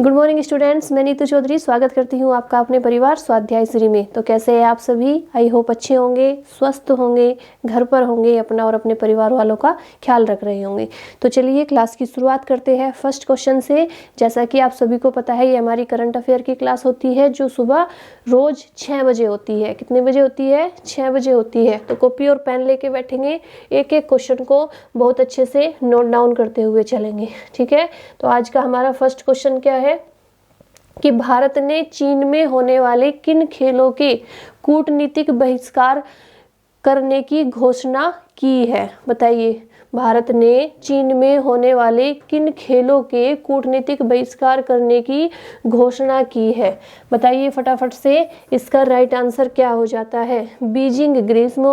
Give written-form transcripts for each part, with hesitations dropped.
Good morning students, मैं नीतू चौधरी स्वागत करती हूँ आपका अपने परिवार स्वाध्याय श्री में। तो कैसे हैं आप सभी? आई होप अच्छे होंगे, स्वस्थ होंगे, घर पर होंगे, अपना और अपने परिवार वालों का ख्याल रख रहे होंगे। तो चलिए क्लास की शुरुआत करते हैं फर्स्ट क्वेश्चन से। जैसा कि आप सभी को पता है, ये हमारी करंट अफेयर की क्लास होती है जो सुबह रोज 6 बजे होती है। कितने बजे होती है? 6 बजे होती है। तो कॉपी और पेन लेके बैठेंगे, एक एक क्वेश्चन को बहुत अच्छे से नोट डाउन करते हुए चलेंगे। ठीक है, तो आज का हमारा फर्स्ट क्वेश्चन क्या है कि भारत ने चीन में होने वाले किन खेलों के कूटनीतिक बहिष्कार करने की घोषणा की है? बताइए, भारत ने चीन में होने वाले किन खेलों के कूटनीतिक बहिष्कार करने की घोषणा की है? बताइए फटाफट से। इसका राइट आंसर क्या हो जाता है? बीजिंग ग्रीष्म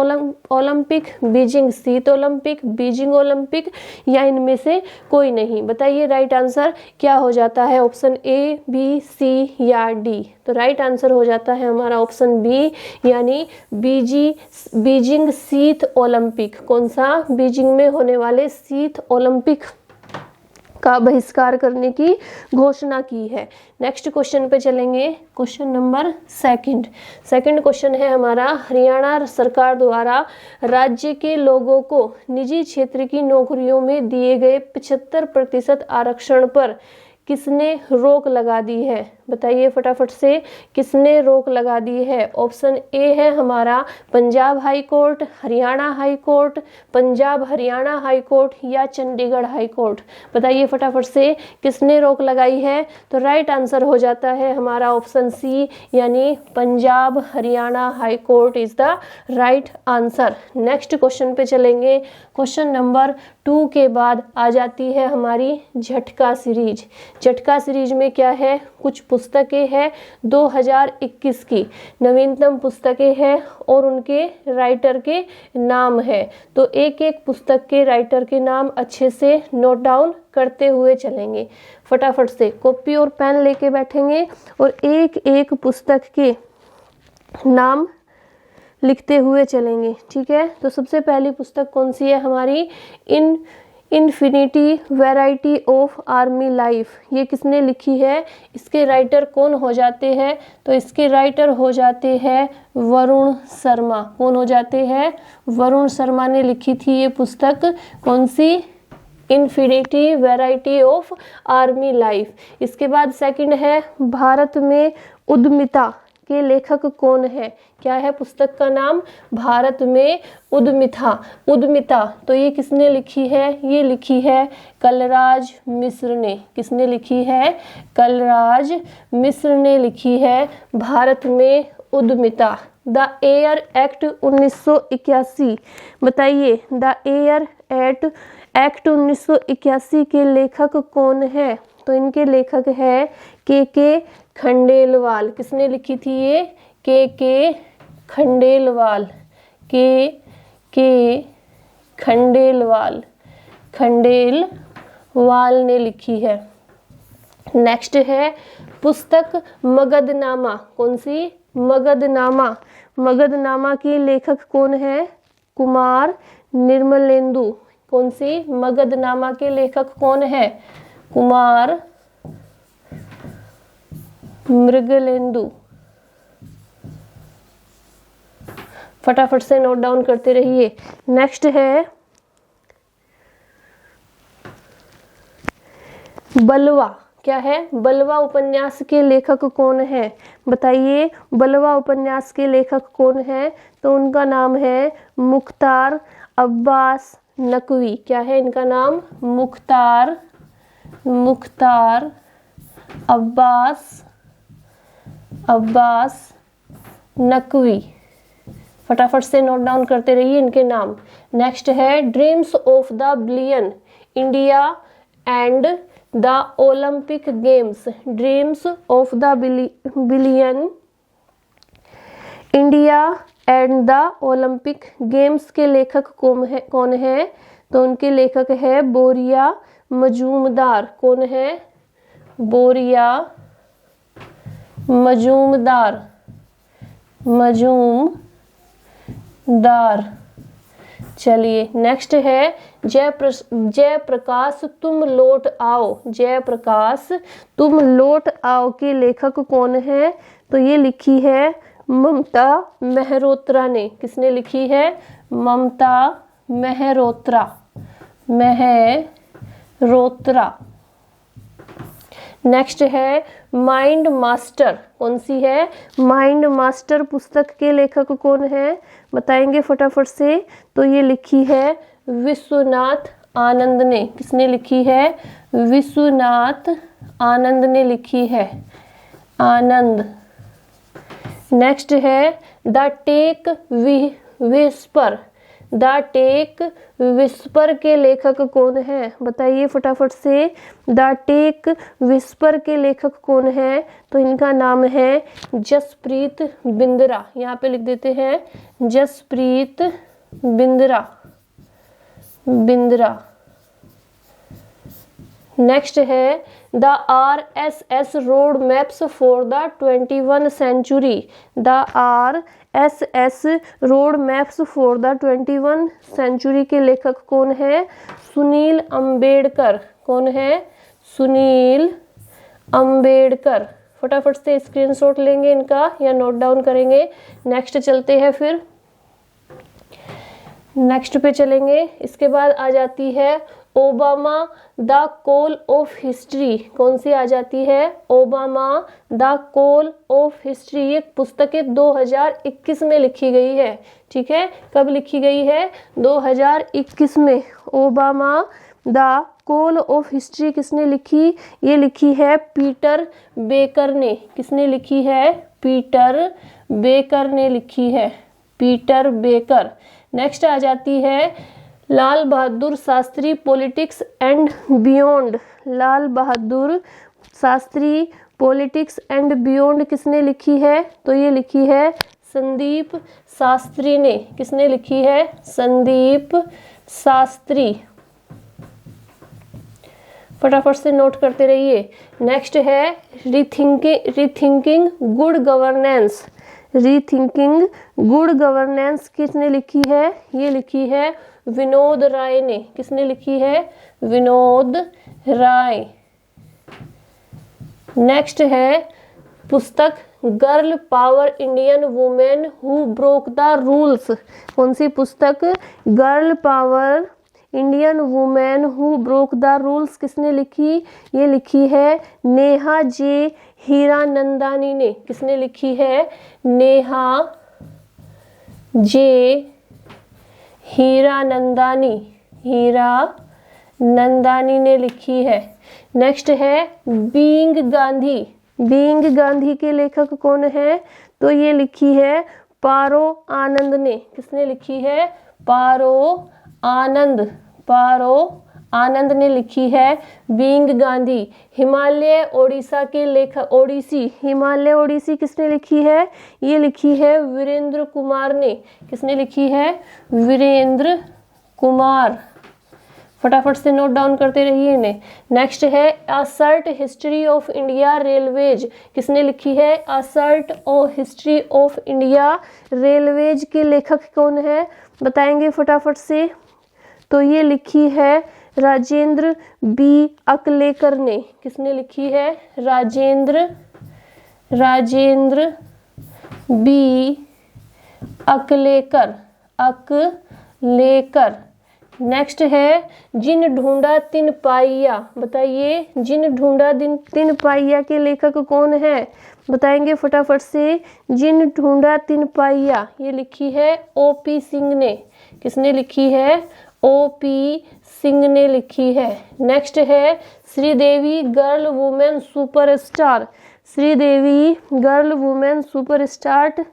ओलंपिक, बीजिंग शीत ओलंपिक, बीजिंग ओलंपिक, या इनमें से कोई नहीं? बताइए राइट आंसर क्या हो जाता है? ऑप्शन ए, बी, सी या डी? तो राइट आंसर हो जाता है हमारा ऑप्शन बी, यानी बीजिंग शीत ओलंपिक। कौन सा? बीजिंग में होने वाले शीत ओलंपिक का बहिष्कार करने की घोषणा की है। नेक्स्ट क्वेश्चन पे चलेंगे, क्वेश्चन नंबर सेकंड क्वेश्चन है हमारा, हरियाणा सरकार द्वारा राज्य के लोगों को निजी क्षेत्र की नौकरियों में दिए गए 75% आरक्षण पर किसने रोक लगा दी है? बताइए फटाफट से, किसने रोक लगा दी है? ऑप्शन ए है हमारा Punjab high court, Haryana high court, Punjab Haryana high court या चंडीगढ़ हाई कोर्ट? बताइए फटाफट से, किसने रोक लगाई है? तो राइट आंसर हो जाता है हमारा ऑप्शन सी, यानी Punjab Haryana high court is the right answer. Next question पे चलेंगे, क्वेश्चन नंबर 2 के बाद आ जाती है हमारी झटका सीरीज। झटका सीरीज में क्या है? कुछ पुस्तकें हैं 2021 की नवीनतम पुस्तकें हैं और उनके राइटर के नाम है। तो एक एक पुस्तक के राइटर के नाम अच्छे से नोट डाउन करते हुए चलेंगे। फटाफट से कॉपी और पेन लेके बैठेंगे और एक एक पुस्तक के नाम लिखते हुए चलेंगे। ठीक है, तो सबसे पहली पुस्तक कौन सी है हमारी? Infinity variety of army life. ये किसने लिखी है? इसके राइटर कौन हो जाते हैं? तो इसके राइटर हो जाते हैं वरुण शर्मा। कौन हो जाते हैं? वरुण शर्मा ने लिखी थी ये पुस्तक। कौन सी? Infinity variety of army life. इसके बाद सेकंड है, भारत में उद्यमिता के लेखक कौन है? क्या है पुस्तक का नाम? भारत में उद्यमिता। तो ये किसने लिखी है? ये लिखी है कलराज मिश्र ने। किसने लिखी है? कलराज मिश्र ने लिखी है भारत में उद्यमिता। The air act 1981। बताइए, द एयर एक्ट 1981 के लेखक कौन है? तो इनके लेखक है के खंडेलवाल। किसने लिखी थी ये? के खंडेलवाल। के खंडेलवाल ने लिखी है। नेक्स्ट है पुस्तक मगधनामा। कौन सी? मगधनामा के लेखक कौन है? कुमार निर्मलेंदु। कौन सी? मगधनामा के लेखक कौन है? कुमार मृगलेंदु। फटाफट से नोट डाउन करते रहिए। नेक्स्ट है बलवा। क्या है? बलवा उपन्यास के लेखक कौन है? बताइए, बलवा उपन्यास के लेखक कौन है? तो उनका नाम है मुख्तार अब्बास नकवी। क्या है इनका नाम? मुख्तार अब्बास नकवी। फटाफट से नोट डाउन करते रहिए इनके नाम। नेक्स्ट है dreams of the billion India and the Olympic games. Dreams of the billion India and the Olympic games के लेखक कौन है? तो उनके लेखक है बोरिया मजूमदार। कौन है? बोरिया मजूमदार। चलिए नेक्स्ट है जयप्रकाश तुम लौट आओ। जयप्रकाश तुम लौट आओ के लेखक कौन है? तो ये लिखी है ममता मेहरोत्रा ने। किसने लिखी है? ममता मेहरोत्रा। नेक्स्ट है माइंड मास्टर। कौन सी है? माइंड मास्टर पुस्तक के लेखक कौन है? बताएंगे फटाफट से। तो ये लिखी है विश्वनाथ आनंद ने। किसने लिखी है? विश्वनाथ आनंद ने लिखी है। आनंद। नेक्स्ट है the tech whisper. The tech whisper के लेखक कौन है? बताइए फटाफट से। द टेक विस्पर के लेखक कौन है? तो इनका नाम है जसप्रीत बिंद्रा। यहाँ पे लिख देते हैं जसप्रीत बिंद्रा। नेक्स्ट है the RSS road maps for the 21 century. The RSS road maps for the 21 century के लेखक कौन है? सुनील अंबेडकर। कौन है? सुनील अंबेडकर। फटाफट से स्क्रीनशॉट लेंगे इनका या नोट डाउन करेंगे। नेक्स्ट चलते हैं, फिर नेक्स्ट पे चलेंगे। इसके बाद आ जाती है Obama the call of history. कौन सी आ जाती है? Obama the call of history. ये पुस्तकें 2021 में लिखी गई है। ठीक है, कब लिखी गई है? 2021 में। Obama the call of history किसने लिखी? ये लिखी है पीटर बेकर ने। किसने लिखी है? पीटर बेकर ने लिखी है। Peter baker. नेक्स्ट आ जाती है Lal Bahadur Shastri politics and beyond. Lal Bahadur Shastri politics and beyond किसने लिखी है? तो ये लिखी है संदीप शास्त्री ने। किसने लिखी है? संदीप शास्त्री। फटाफट से नोट करते रहिए। नेक्स्ट है rethinking good governance. Rethinking good governance किसने लिखी है? ये लिखी है विनोद राय ने। किसने लिखी है? विनोद राय। नेक्स्ट है पुस्तक girl power Indian women who broke the rules. कौन सी पुस्तक? Girl power Indian women who broke the rules किसने लिखी? ये लिखी है नेहा जे हीरानंदानी ने। किसने लिखी है? नेहा जे हीरानंदानी ने लिखी है। नेक्स्ट है बीइंग गांधी। बीइंग गांधी के लेखक कौन है? तो ये लिखी है पारो आनंद ने। किसने लिखी है? पारो आनंद ने लिखी है बीइंग गांधी। हिमालय ओडिशा के लेखक हिमालय ओडिसी किसने लिखी है? ये लिखी है वीरेंद्र कुमार ने। किसने लिखी है? वीरेंद्र कुमार। फटाफट से नोट डाउन करते रहिए इन्हें। नेक्स्ट है assert history of India railways. किसने लिखी है? असर्ट और हिस्ट्री ऑफ इंडिया रेलवेज के लेखक कौन है? बताएंगे फटाफट से। तो ये लिखी है राजेंद्र बी अकलेकर ने। किसने लिखी है? राजेंद्र बी अकलेकर। नेक्स्ट है जिन ढूंढा तिन पाइया। बताइए जिन ढूंढा तिन पाइया के लेखक कौन है? बताएंगे फटाफट से। जिन ढूंढा तिन पाइया ये लिखी है OP सिंह ने। किसने लिखी है? OP सिंह ने लिखी है। नेक्स्ट है Sridevi girl woman superstar. Sridevi girl woman superstar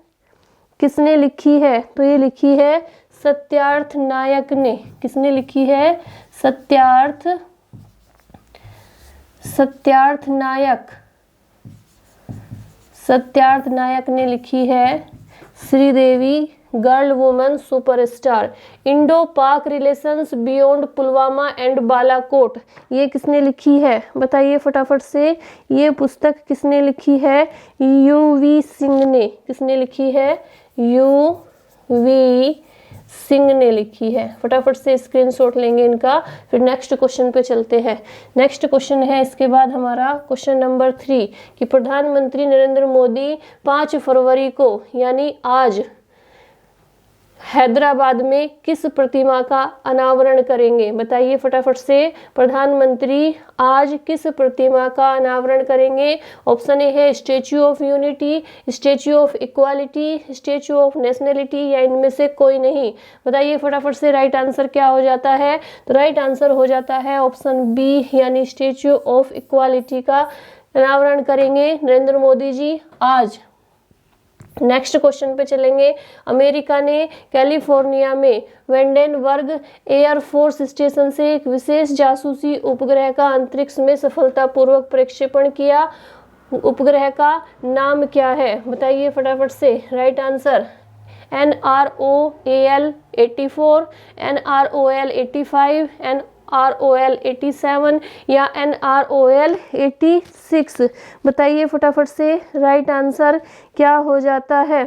किसने लिखी है? तो ये लिखी है सत्यार्थ नायक ने। किसने लिखी है? सत्यार्थ नायक ने लिखी है Sridevi girl woman superstar. Indo Pak relations beyond Pulwama and Balakot ये किसने लिखी है? बताइए फटाफट से। ये पुस्तक किसने लिखी है? UV सिंह ने। किसने लिखी है? UV सिंह ने लिखी है। फटाफट से स्क्रीनशॉट लेंगे इनका, फिर नेक्स्ट क्वेश्चन पे चलते हैं। नेक्स्ट क्वेश्चन है इसके बाद हमारा क्वेश्चन नंबर 3 कि प्रधानमंत्री नरेंद्र मोदी 5 फरवरी को यानी आज हैदराबाद में किस प्रतिमा का अनावरण करेंगे? बताइए फटाफट से, प्रधानमंत्री आज किस प्रतिमा का अनावरण करेंगे? ऑप्शन ए है statue of unity, statue of equality, statue of nationality या इनमें से कोई नहीं। बताइए फटाफट से राइट आंसर क्या हो जाता है? तो राइट आंसर हो जाता है ऑप्शन बी यानी स्टैच्यू ऑफ इक्वालिटी का अनावरण करेंगे नरेंद्र मोदी जी आज। नेक्स्ट क्वेश्चन पे चलेंगे। अमेरिका ने कैलिफोर्निया में वेंडेनबर्ग एयरफोर्स स्टेशन से एक विशेष जासूसी उपग्रह का अंतरिक्ष में सफलतापूर्वक प्रक्षेपण किया। उपग्रह का नाम क्या है? बताइए फटाफट से right answer. NROAL 84, NROL 85, NROL 87 या NROL 86। बताइए फटाफट से राइट आंसर क्या हो जाता है?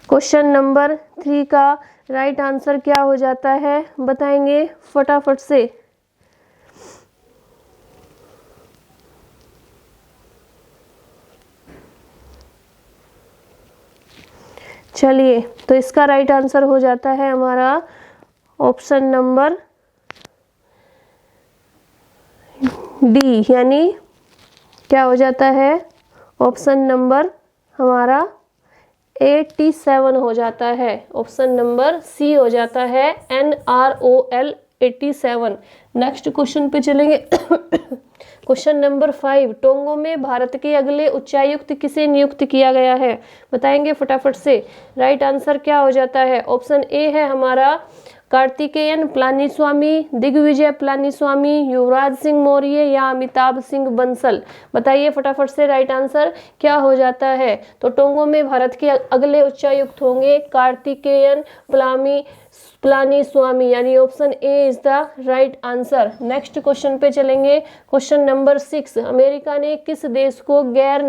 क्वेश्चन नंबर 3 का राइट आंसर क्या हो जाता है बताएंगे फटाफट से। चलिए, तो इसका राइट आंसर हो जाता है हमारा ऑप्शन नंबर डी, यानी क्या हो जाता है? ऑप्शन नंबर हमारा 87 हो जाता है। ऑप्शन नंबर सी हो जाता है NROL 87। नेक्स्ट क्वेश्चन पे चलेंगे। क्वेश्चन नंबर 5, टोंगो में भारत के अगले उच्चायुक्त किसे नियुक्त किया गया है? बताएंगे फटाफट से राइट आंसर क्या हो जाता है? ऑप्शन ए है हमारा कार्तिकेयन पलानीस्वामी, दिग्विजय पलानीस्वामी, युवराज सिंह मौर्य या अमिताभ सिंह बंसल। बताइए फटाफट से राइट आंसर क्या हो जाता है? तो टोंगो में भारत के अगले उच्चायुक्त होंगे कार्तिकेयन पलानीस्वामी, यानी option A is the right answer. Next question पे चलेंगे। क्वेश्चन नंबर 6, अमेरिका ने किस देश को गैर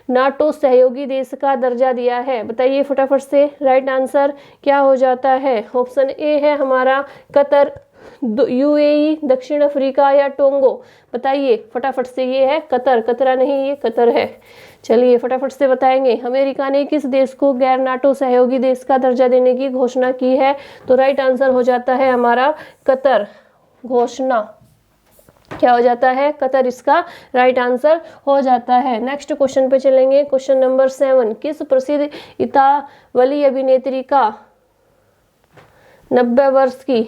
नाटो सहयोगी देश का दर्जा दिया है? बताइए फटाफट से राइट आंसर क्या हो जाता है? ऑप्शन ए है हमारा कतर, UAE, दक्षिण अफ्रीका या टोंगो। बताइए फटाफट से, ये है कतर, कतरा नहीं, ये कतर है। चलिए फटाफट से बताएंगे, अमेरिका ने किस देश को गैर नाटो सहयोगी देश का दर्जा देने की घोषणा की है? तो राइट आंसर हो जाता है हमारा कतर। घोषणा क्या हो जाता है? कतर इसका राइट आंसर हो जाता है। नेक्स्ट क्वेश्चन पे चलेंगे। क्वेश्चन नंबर 7, किस प्रसिद्ध इतालवी अभिनेत्री का 90 वर्ष की,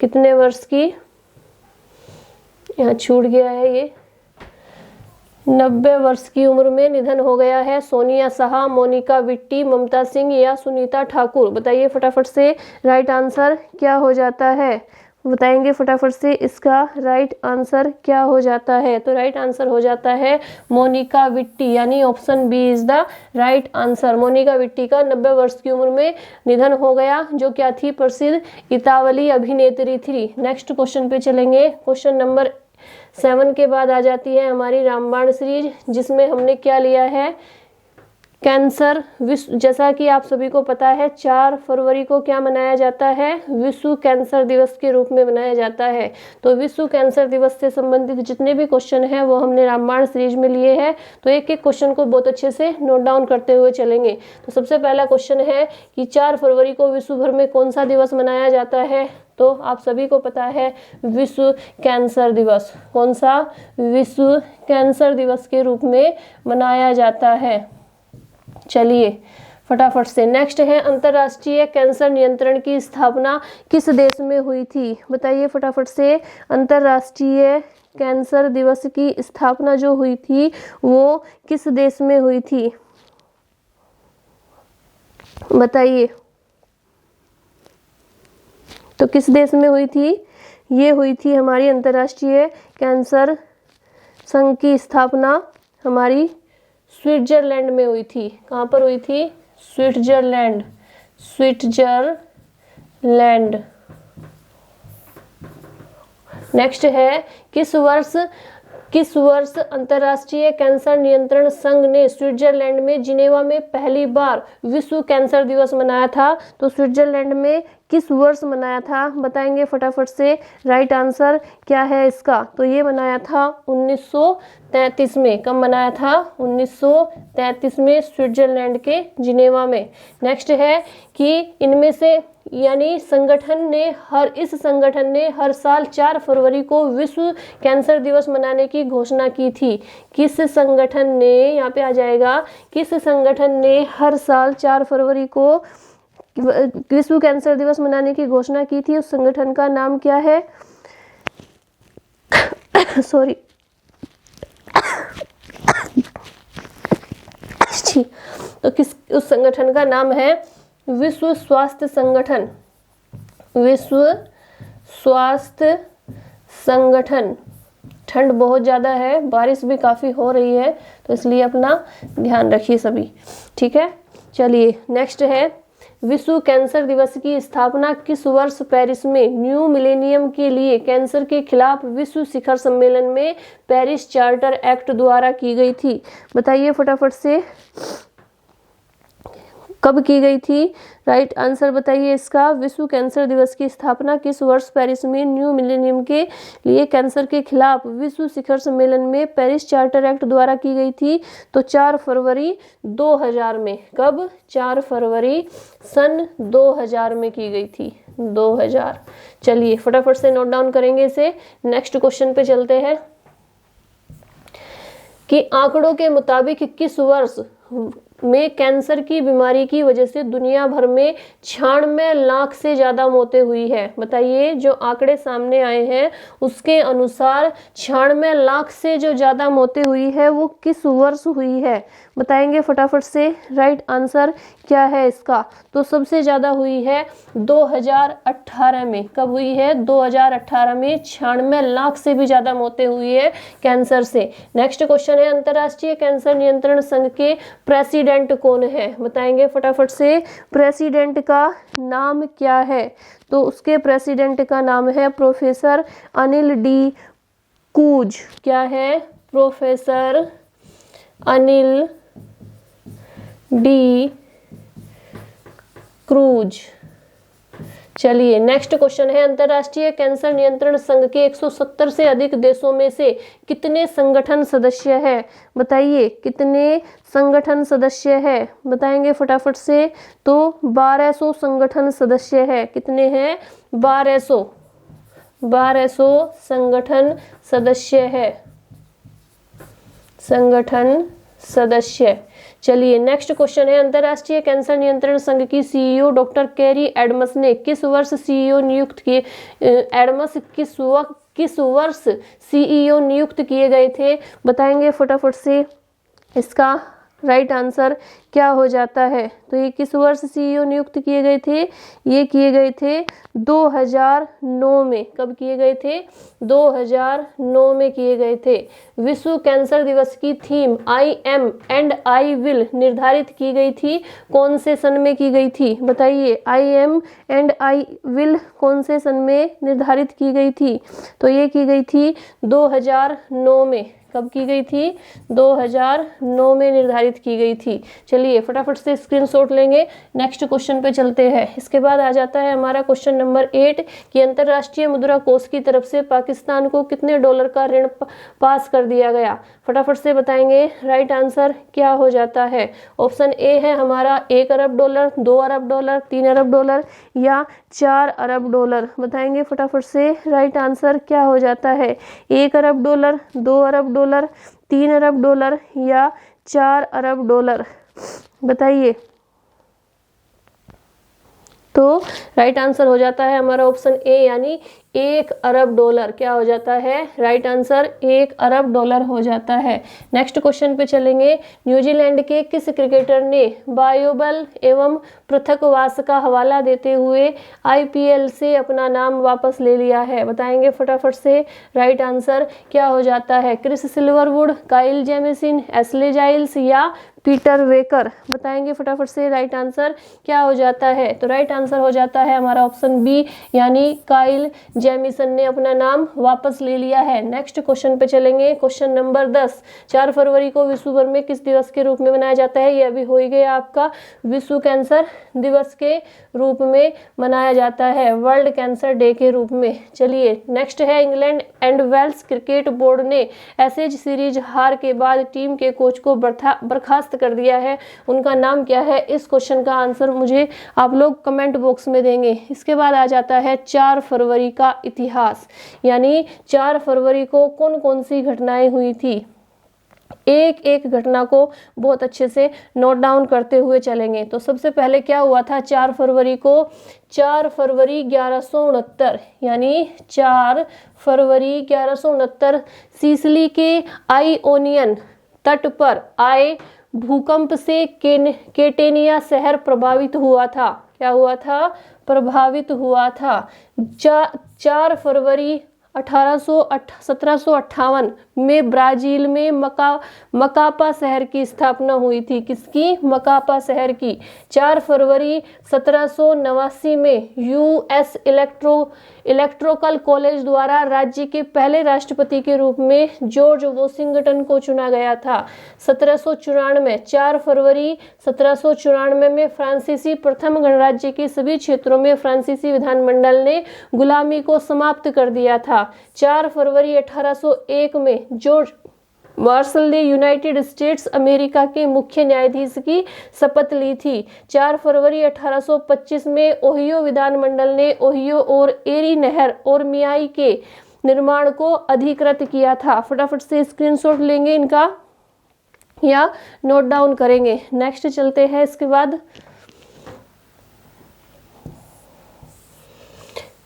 कितने वर्ष की, यहाँ छूट गया है ये, 90 वर्ष की उम्र में निधन हो गया है? सोनिया शाह, मोनिका विट्टी, ममता सिंह या सुनीता ठाकुर। बताइए फटाफट से राइट आंसर क्या हो जाता है? बताएंगे फटाफट से इसका राइट आंसर क्या हो जाता है? तो राइट आंसर हो जाता है मोनिका विट्टी, यानी option B is the right answer. Monika Vitti का 90 वर्ष की उम्र में निधन हो गया, जो क्या थी? प्रसिद्ध इतालवी अभिनेत्री थी। नेक्स्ट क्वेश्चन पे चलेंगे। क्वेश्चन नंबर 7 के बाद आ जाती है हमारी रामबाण सीरीज, जिसमें हमने क्या लिया है? कैंसर विश्व। जैसा कि आप सभी को पता है 4 फरवरी को क्या मनाया जाता है? विश्व कैंसर दिवस के रूप में मनाया जाता है। तो विश्व कैंसर दिवस से संबंधित जितने भी क्वेश्चन हैं वो हमने रामबाण सीरीज में लिए हैं। तो एक एक क्वेश्चन को बहुत अच्छे से नोट डाउन करते हुए चलेंगे। तो सबसे पहला क्वेश्चन है कि 4 फरवरी को विश्व भर में कौन सा दिवस मनाया जाता है? तो आप सभी को पता है विश्व कैंसर दिवस। कौन सा? विश्व कैंसर दिवस के रूप में मनाया जाता है। चलिए फटाफट से नेक्स्ट है, अंतर्राष्ट्रीय कैंसर नियंत्रण की स्थापना किस देश में हुई थी? बताइए फटाफट से, अंतर्राष्ट्रीय कैंसर दिवस की स्थापना जो हुई थी वो किस देश में हुई थी? बताइए, तो किस देश में हुई थी? ये हुई थी हमारी अंतर्राष्ट्रीय कैंसर संघ की स्थापना हमारी स्विट्जरलैंड में हुई थी। कहाँ पर हुई थी? Switzerland, Switzerland. नेक्स्ट है, किस वर्ष किस वर्ष अंतर्राष्ट्रीय कैंसर नियंत्रण संघ ने स्विट्जरलैंड में जिनेवा में पहली बार विश्व कैंसर दिवस मनाया था? तो स्विट्जरलैंड में किस वर्ष मनाया था, बताएंगे फटाफट से। राइट आंसर क्या है इसका? तो ये मनाया था 1933 में। कब मनाया था? 1933 में स्विट्जरलैंड के जिनेवा में। नेक्स्ट है कि इनमें से यानी इस संगठन ने हर साल 4 फरवरी को विश्व कैंसर दिवस मनाने की घोषणा की थी। किस संगठन ने, यहाँ पे आ जाएगा, किस संगठन ने हर साल 4 फरवरी को विश्व कैंसर दिवस मनाने की घोषणा की थी? उस संगठन का नाम क्या है? सॉरी तो उस संगठन का नाम है विश्व स्वास्थ्य संगठन। विश्व स्वास्थ्य संगठन। ठंड बहुत ज़्यादा है, बारिश भी काफ़ी हो रही है, तो इसलिए अपना ध्यान रखिए सभी, ठीक है। चलिए नेक्स्ट है, विश्व कैंसर दिवस की स्थापना किस वर्ष पेरिस में न्यू मिलेनियम के लिए कैंसर के खिलाफ विश्व शिखर सम्मेलन में पेरिस चार्टर एक्ट द्वारा की गई थी? बताइए फटाफट से, कब की गई थी? राइट आंसर बताइए इसका। विश्व कैंसर दिवस की स्थापना किस वर्ष पेरिस में न्यू मिलेनियम के लिए कैंसर के खिलाफ विश्व शिखर सम्मेलन में पेरिस चार्टर एक्ट द्वारा की गई थी? तो 4 फरवरी 2000 में। कब? 4 फरवरी सन 2000 में की गई थी। 2000। चलिए फटाफट से नोट डाउन करेंगे इसे। नेक्स्ट क्वेश्चन पे चलते हैं कि आंकड़ों के मुताबिक किस वर्ष में कैंसर की बीमारी की वजह से दुनिया भर में 96 लाख से ज्यादा मौतें हुई है? बताइए, जो आंकड़े सामने आए हैं उसके अनुसार 96 लाख से जो ज्यादा मौतें हुई है वो किस वर्ष हुई है? बताएंगे फटाफट से। राइट आंसर क्या है इसका? तो सबसे ज्यादा हुई है 2018 में। कब हुई है? 2018 में 96 लाख से भी ज्यादा मौतें हुई है कैंसर से। नेक्स्ट क्वेश्चन है, अंतर्राष्ट्रीय कैंसर नियंत्रण संघ के प्रेसिडेंट कौन है? बताएंगे फटाफट से। प्रेसिडेंट का नाम क्या है? तो उसके प्रेसिडेंट का नाम है प्रोफेसर अनिल डी कूज। क्या है? Professor Anil D cruise. चलिए नेक्स्ट क्वेश्चन है, अंतर्राष्ट्रीय कैंसर नियंत्रण संघ के 170 से अधिक देशों में से कितने संगठन सदस्य है? बताइए कितने संगठन सदस्य है? बताएंगे फटाफट से। तो 1200 संगठन सदस्य है। कितने हैं? 1200 संगठन सदस्य है। संगठन सदस्य। चलिए नेक्स्ट क्वेश्चन है, अंतर्राष्ट्रीय कैंसर नियंत्रण संघ की सीईओ डॉक्टर कैरी एडम्स ने किस वर्ष सीईओ नियुक्त किए? एडम्स किस वर्ष सीईओ नियुक्त किए गए थे? बताएंगे फटाफट से इसका। राइट आंसर क्या हो जाता है? तो ये किस वर्ष सीईओ नियुक्त किए गए थे? ये किए गए थे 2009 में। कब किए गए थे? 2009 में किए गए थे। विश्व कैंसर दिवस की theme I am and I will निर्धारित की गई थी कौन से सन में की गई थी? बताइए, I am and I will कौन से सन में निर्धारित की गई थी? तो ये की गई थी 2009 में। कब की गई थी? 2009 में निर्धारित की गई थी। चलिए फटाफट से स्क्रीनशॉट लेंगे। नेक्स्ट क्वेश्चन पे चलते हैं। इसके बाद आ जाता है हमारा क्वेश्चन नंबर 8 कि अंतर्राष्ट्रीय मुद्रा कोष की तरफ से पाकिस्तान को कितने डॉलर का ऋण पास कर दिया गया? फटाफट से बताएंगे। राइट आंसर क्या हो जाता है? ऑप्शन ए है हमारा 1 अरब डॉलर, 2 अरब डॉलर, 3 अरब डॉलर या 4 अरब डॉलर। बताएंगे फटाफट से। राइट आंसर क्या हो जाता है? 1 अरब डॉलर, 2 अरब डॉलर, 3 अरब डॉलर या 4 अरब डॉलर। बताइए। तो राइट आंसर हो जाता है हमारा ऑप्शन ए यानी 1 अरब डॉलर। क्या हो जाता है? राइट आंसर 1 अरब डॉलर हो जाता है। नेक्स्ट क्वेश्चन पे चलेंगे। न्यूजीलैंड के किस क्रिकेटर ने बायोबल एवं पृथकवास का हवाला देते हुए आईपीएल से अपना नाम वापस ले लिया है? बताएंगे फटाफट से। राइट आंसर क्या हो जाता है? Chris Silverwood, Kyle Jamieson, Ashley Giles या पीटर वेकर। बताएंगे फटाफट से। राइट आंसर क्या हो जाता है? तो राइट आंसर हो जाता है हमारा ऑप्शन बी यानी काइल जेमिसन ने अपना नाम वापस ले लिया है। नेक्स्ट क्वेश्चन पे चलेंगे। क्वेश्चन नंबर 10, 4 फरवरी को विश्व भर में किस दिवस के रूप में मनाया जाता है? यह अभी हो ही गया आपका, विश्व कैंसर दिवस के रूप में मनाया जाता है, वर्ल्ड कैंसर डे के रूप में। चलिए नेक्स्ट है, England and Wales cricket board ने एशेज सीरीज हार के बाद टीम के कोच को बर्खास्त कर दिया है, उनका नाम क्या है? इस क्वेश्चन का आंसर मुझे आप लोग कमेंट बॉक्स में देंगे। इसके बाद आ जाता है 4 फरवरी का इतिहास, यानी 4 फरवरी को कौन कौन सी घटनाएं हुई थी। एक एक घटना को बहुत अच्छे से नोट डाउन करते हुए चलेंगे। तो सबसे पहले क्या हुआ था 4 फरवरी को? 4 फरवरी 1169, यानी 4 फरवरी 1169 सिसिली के आइओनियन तट पर आए भूकंप से केटेनिया शहर प्रभावित हुआ था। क्या हुआ था? प्रभावित हुआ था। 4 फरवरी 1758 में ब्राजील में मकापा शहर की स्थापना हुई थी। किसकी? मकापा शहर की। 4 फरवरी 1789 में यूएस इलेक्ट्रिकल कॉलेज द्वारा राज्य के पहले राष्ट्रपति के रूप में जॉर्ज वॉशिंगटन को चुना गया था। 1794 4 फरवरी 1794 में फ्रांसीसी प्रथम गणराज्य के सभी क्षेत्रों में फ्रांसीसी विधानमंडल ने गुलामी को समाप्त कर दिया था। 4 फरवरी 1801 में जॉर्ज मार्शल ने यूनाइटेड स्टेट्स अमेरिका के मुख्य न्यायाधीश की शपथ ली थी। 4 फरवरी 1825 में ओहियो विधानमंडल ने ओहियो और एरी नहर और मियामी के निर्माण को अधिकृत किया था। फटाफट से स्क्रीनशॉट लेंगे इनका या नोट डाउन करेंगे। नेक्स्ट चलते हैं। इसके बाद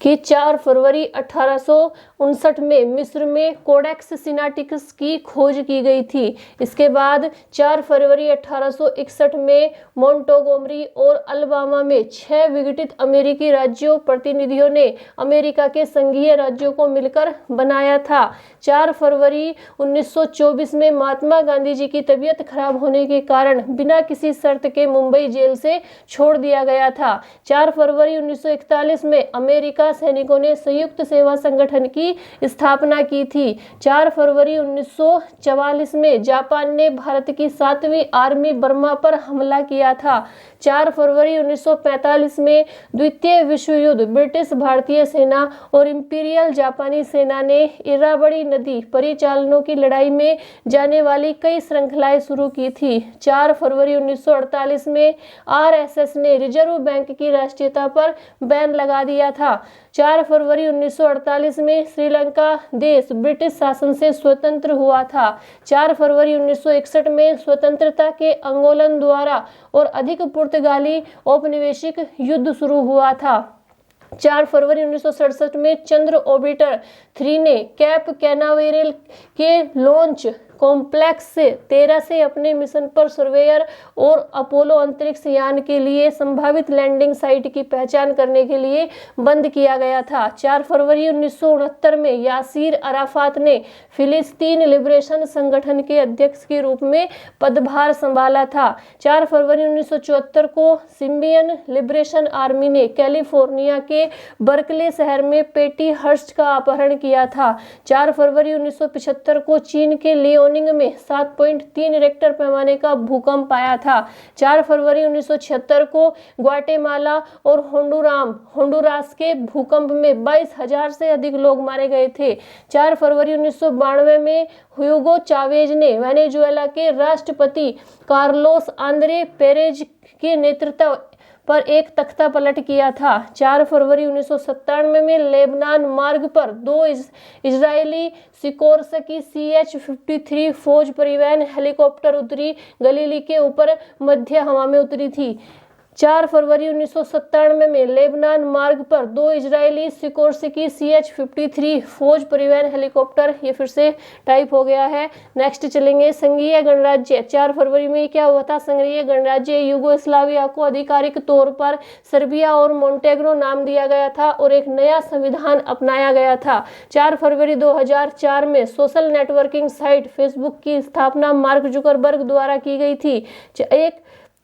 कि 4 फरवरी 1859 में मिस्र में कोडेक्स सिनाटिकस की खोज की गई थी। इसके बाद 4 फरवरी 1861 में मोंटोगोमरी और अलबामा में 6 विघटित अमेरिकी राज्यों प्रतिनिधियों ने अमेरिका के संघीय राज्यों को मिलकर बनाया था। 4 फरवरी 1924 में महात्मा गांधी जी की तबीयत खराब होने के कारण बिना किसी शर्त के मुंबई जेल से छोड़ दिया गया था। 4 फरवरी 1941 में अमेरिका सैनिकों ने संयुक्त सेवा संगठन की स्थापना की थी। 4 फरवरी 1944 में जापान ने भारत की 7वीं आर्मी बर्मा पर हमला किया था। 4 फरवरी 1945 में द्वितीय विश्व युद्ध ब्रिटिश भारतीय सेना और इंपीरियल जापानी सेना ने इरावदी नदी परिचालनों की लड़ाई में जाने वाली कई श्रृंखलाएं शुरू की थी। 4 फरवरी 1948 में आरएसएस ने रिजर्व बैंक की राष्ट्रीयता पर बैन लगा दिया था। 4 फरवरी 1948 में श्रीलंका देश ब्रिटिश शासन से स्वतंत्र हुआ था। 4 फरवरी 1961 में स्वतंत्रता के आंदोलन द्वारा और अधिक पुर्तगाली औपनिवेशिक युद्ध शुरू हुआ था। 4 फरवरी 1967 में चंद्र ऑर्बिटर 3 ने कैप कैनावेरल के लॉन्च कॉम्प्लेक्स से 13 से अपने मिशन पर सर्वेयर और अपोलो अंतरिक्ष यान के लिए संभावित लैंडिंग साइट की पहचान करने के लिए बंद किया गया था। 4 फरवरी 1969 में यासीर अराफात ने फिलिस्तीन लिबरेशन संगठन के अध्यक्ष के रूप में पदभार संभाला था। 4 फरवरी 1974 को सिम्बियन लिबरेशन आर्मी ने कैलिफोर्निया के बर्कले शहर में पेटी हर्स्ट का अपहरण किया था। 4 फरवरी 1975 को चीन के लियोनिंग में 7.3 रिक्टर पैमाने का भूकंप आया था। 4 फरवरी 1976 को ग्वाटेमाला और होंडुरास के भूकंप में 22,000 से अधिक लोग मारे गए थे। 4 फरवरी 1992 में ह्यूगो चावेज ने वेनेजुएला के राष्ट्रपति कार्लोस आंद्रे पेरेज के नेतृत्व पर एक तख्ता पलट किया था। 4 फरवरी 1997 में लेबनान मार्ग पर 2 इजरायली सिकोर्स्की CH-53 फौज परिवहन हेलीकॉप्टर उत्तरी गलीली के ऊपर मध्य हवा में उतरी थी। 4 फरवरी 1997 में लेबनान मार्ग पर 2 इजरायली सिकोर्स्की CH-53 फौज परिवहन हेलीकॉप्टर, ये फिर से टाइप हो गया है। नेक्स्ट चलेंगे संघीय गणराज्य। 4 फरवरी में क्या हुआ था? संघीय गणराज्य यूगोस्लाविया को आधिकारिक तौर पर सर्बिया और मोंटेग्रो नाम दिया गया था और एक नया संविधान अपनाया गया था। 4 फरवरी 2004 में सोशल नेटवर्किंग साइट फेसबुक की स्थापना मार्क जुकरबर्ग द्वारा की गई थी।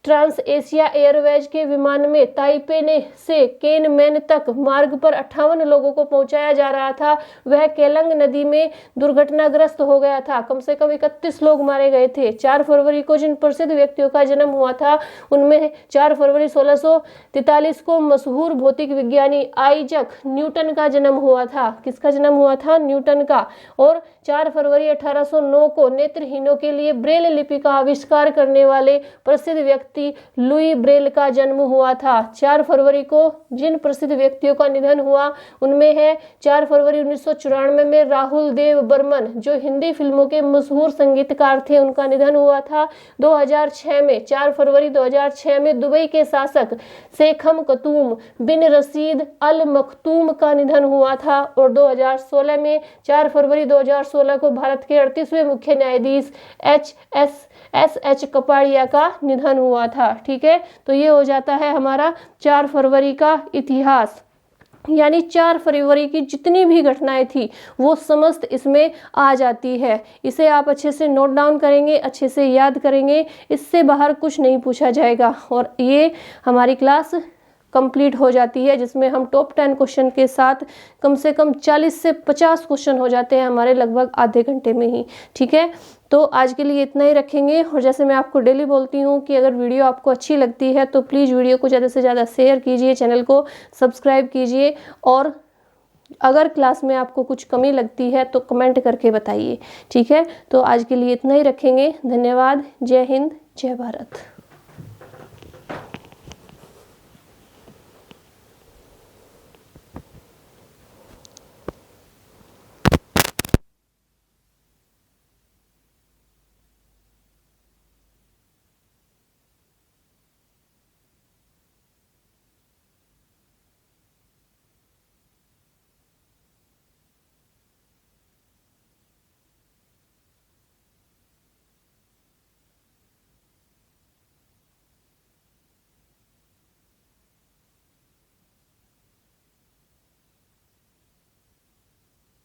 ट्रांस एशिया एयरवेज के विमान में ताइपे से केनमेन तक मार्ग पर 58 लोगों को पहुंचाया जा रहा था, वह केलंग नदी में दुर्घटनाग्रस्त हो गया था। कम से कम 31 लोग मारे गए थे। 4 फरवरी को जिन प्रसिद्ध व्यक्तियों का जन्म हुआ था उनमें 4 फरवरी 1643 को मशहूर भौतिक विज्ञानी आइजक न्यूटन का जन्म हुआ था। किसका जन्म हुआ था? न्यूटन का। और 4 फरवरी 1809 को नेत्रहीनों के लिए ब्रेल लिपि का आविष्कार करने वाले प्रसिद्ध व्यक्ति लुई ब्रेल का जन्म हुआ था। 4 फरवरी को जिन प्रसिद्ध व्यक्तियों का निधन हुआ उनमें है 4 फरवरी 1994 में राहुल देव बर्मन, जो हिंदी फिल्मों के मशहूर संगीतकार थे, उनका निधन हुआ था। 2006 में 4 फरवरी 2006 में दुबई के शासक शेखम कतूम बिन रशीद अल मखतूम का निधन हुआ था। और 2016 में 4 फरवरी 2016 को भारत के 38वें मुख्य न्यायाधीश एस.एच. कपाड़िया का निधन हुआ था। ठीक है, तो ये हो जाता है हमारा 4 फरवरी का इतिहास। यानी 4 फरवरी की जितनी भी घटनाएं थी वो समस्त इसमें आ जाती है। इसे आप अच्छे से नोट डाउन करेंगे, अच्छे से याद करेंगे, इससे बाहर कुछ नहीं पूछा जाएगा। और ये हमारी क्लास कंप्लीट हो जाती है, जिसमें हम टॉप 10 क्वेश्चन के साथ कम से कम 40 से 50 क्वेश्चन हो जाते हैं हमारे लगभग आधे घंटे में ही। ठीक है, तो आज के लिए इतना ही रखेंगे। और जैसे मैं आपको डेली बोलती हूँ कि अगर वीडियो आपको अच्छी लगती है तो प्लीज़ वीडियो को ज़्यादा से ज़्यादा शेयर कीजिए, चैनल को सब्सक्राइब कीजिए, और अगर क्लास में आपको कुछ कमी लगती है तो कमेंट करके बताइए। ठीक है, तो आज के लिए इतना ही रखेंगे। धन्यवाद। जय हिंद, जय भारत।